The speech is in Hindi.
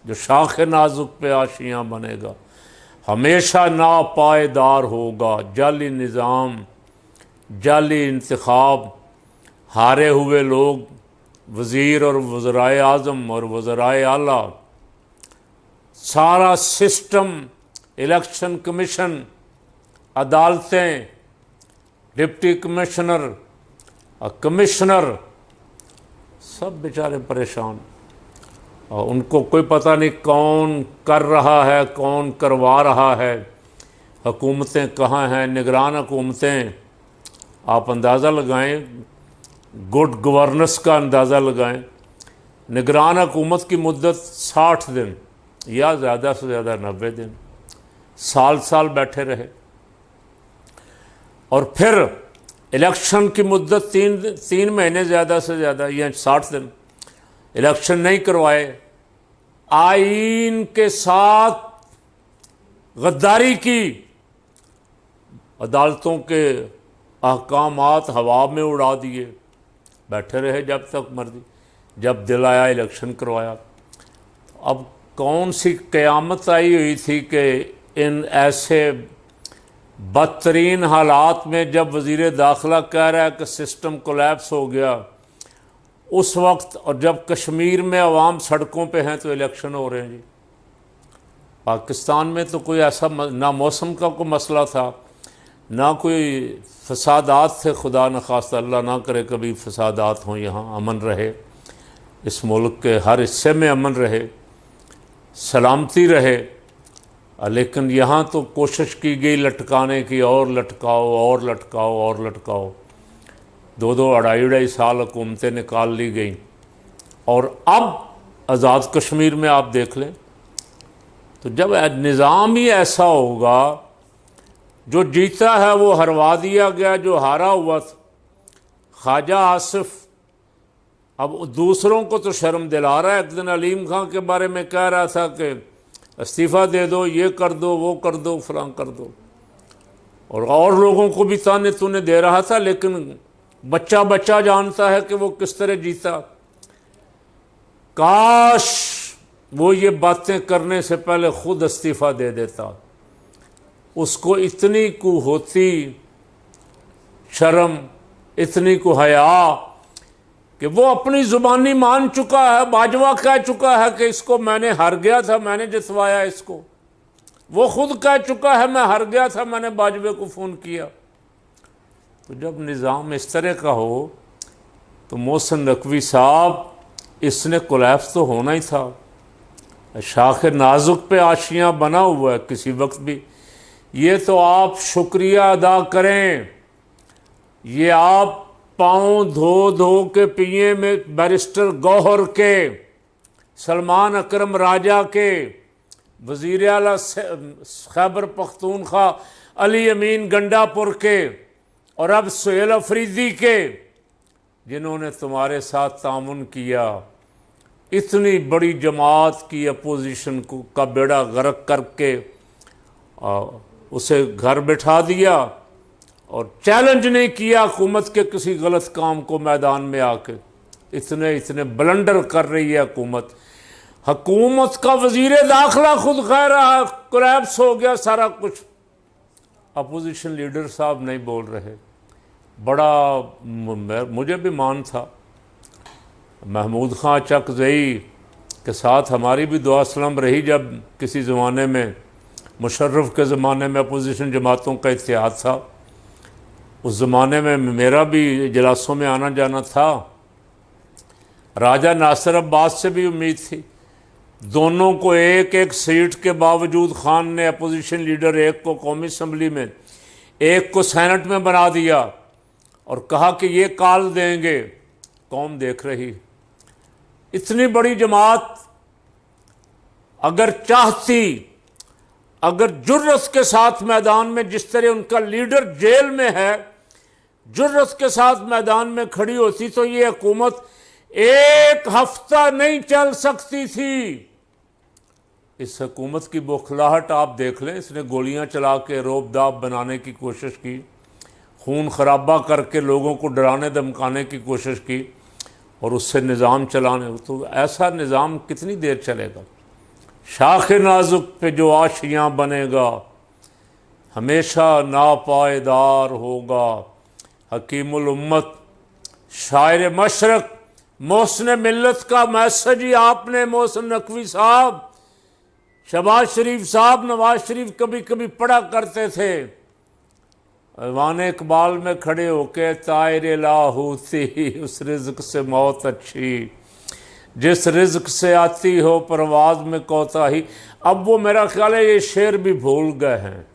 जो शाख नाजुक पे आशियाँ बनेगा, हमेशा नापायदार होगा। जाली निज़ाम, जाली इंतखाब, हारे हुए लोग, वज़ीर और वज़राए आज़म और वज़राए आला, सारा सिस्टम, इलेक्शन कमीशन, अदालतें, डिप्टी कमिश्नर, कमिश्नर, सब बेचारे परेशान। और उनको कोई पता नहीं कौन कर रहा है, कौन करवा रहा है। हुकूमतें कहाँ हैं, निगरान हुकूमतें। आप अंदाज़ा लगाएं, गुड गवर्नेंस का अंदाज़ा लगाएं। निगरान हुकूमत की मुद्दत 60 दिन या ज़्यादा से ज़्यादा 90 दिन, साल साल बैठे रहे। और फिर इलेक्शन की मुद्दत 3 महीने ज़्यादा से ज़्यादा या 60 दिन, इलेक्शन नहीं करवाए। आईन के साथ गद्दारी की, अदालतों के अहकामात हवा में उड़ा दिए, बैठे रहे जब तक मर्जी। जब दिल आया इलेक्शन करवाया। अब कौन सी क़यामत आई हुई थी कि इन ऐसे बदतरीन हालात में जब वज़ीर दाखिला कह रहा है कि सिस्टम कोलैप्स हो गया, उस वक्त, और जब कश्मीर में अवाम सड़कों पे हैं तो इलेक्शन हो रहे हैं जी। पाकिस्तान में तो कोई ऐसा ना मौसम का कोई मसला था, ना कोई फसादात थे। खुदा न खास्ता, अल्लाह ना करे कभी फसादात हों। यहाँ अमन रहे, इस मुल्क के हर हिस्से में अमन रहे, सलामती रहे। लेकिन यहाँ तो कोशिश की गई लटकाने की, और लटकाओ और लटकाओ और लटकाओ। 2-2, 2.5 साल हुकूमतें निकाल ली गई। और अब आज़ाद कश्मीर में आप देख लें, तो जब निज़ाम ही ऐसा होगा, जो जीता है वो हरवा दिया गया, जो हारा हुआ था ख्वाजा आसिफ, अब दूसरों को तो शर्म दिला रहा है। एक दिन अलीम खां के बारे में कह रहा था कि इस्तीफ़ा दे दो, ये कर दो, वो कर दो, फलां कर दो, और लोगों को भी ताने तूने दे रहा था। लेकिन बच्चा बच्चा जानता है कि वो किस तरह जीता। काश वो ये बातें करने से पहले खुद इस्तीफ़ा दे देता। उसको इतनी को होती शर्म, इतनी को हया, कि वो अपनी ज़ुबानी मान चुका है। बाजवा कह चुका है कि इसको मैंने हार गया था, मैंने जितवाया इसको। वो खुद कह चुका है मैं हार गया था, मैंने बाजवे को फ़ोन किया। तो जब निज़ाम इस तरह का हो तो मोहसिन नकवी साहब, इसने कोलैप्स तो होना ही था। शाख नाजुक पे आशियाँ बना हुआ है किसी वक्त भी। ये तो आप शुक्रिया अदा करें, ये आप पाँव धो धो के पिए में बैरिस्टर गौहर के, सलमान अकरम राजा के, वज़ीर आला खैबर पख्तूनख्वा अली अमीन गंडापुर के, और अब सुहेल अफरीदी के, जिन्होंने तुम्हारे साथ तामुन किया। इतनी बड़ी जमात की अपोजिशन को का बेड़ा गर्क करके उसे घर बिठा दिया, और चैलेंज नहीं किया हुकूमत के किसी गलत काम को मैदान में आके। इतने ब्लंडर कर रही है हुकूमत। हुकूमत का वज़ीर दाखिला खुद कह रहा है कोलैप्स हो गया सारा कुछ। अपोजिशन लीडर साहब नहीं बोल रहे। बड़ा मुझे भी मान था महमूद खां चकज़ई के साथ हमारी भी दुआ सलाम रही। जब किसी ज़माने में मुशर्रफ के ज़माने में अपोजिशन जमातों का इत्तेहाद था, उस ज़माने में मेरा भी इजलासों में आना जाना था। राजा नासिर अब्बास से भी उम्मीद थी। दोनों को एक एक सीट के बावजूद खान ने अपोजिशन लीडर, एक को कौमी असम्बली में, एक को सेनेट में बना दिया और कहा कि ये काल देंगे। कौम देख रही। इतनी बड़ी जमात अगर चाहती, अगर जुर्रत के साथ मैदान में, जिस तरह उनका लीडर जेल में है, जुर्रत के साथ मैदान में खड़ी होती तो ये हुकूमत 1 हफ्ता नहीं चल सकती थी। इस हुकूमत की बौखलाहट आप देख लें। इसने गोलियां चला के रोब दाब बनाने की कोशिश की, खून खराबा करके लोगों को डराने धमकाने की कोशिश की, और उससे निज़ाम चलाने। तो ऐसा निज़ाम कितनी देर चलेगा? शाख नाजुक पे जो आशियाँ बनेगा हमेशा नापायदार होगा। हकीमुल उम्मत, शायर मशरक, मोहसिन मिल्लत का मैसेज ही आपने मोहसिन नकवी साहब, शहबाज शरीफ साहब, नवाज शरीफ कभी कभी पढ़ा करते थे। ऐवान इकबाल में खड़े होके तायरे लाहौती, उस रिज़्क से मौत अच्छी, जिस रिज़्क से आती हो परवाज़ में कोताही। अब वो मेरा ख्याल है ये शेर भी भूल गए हैं।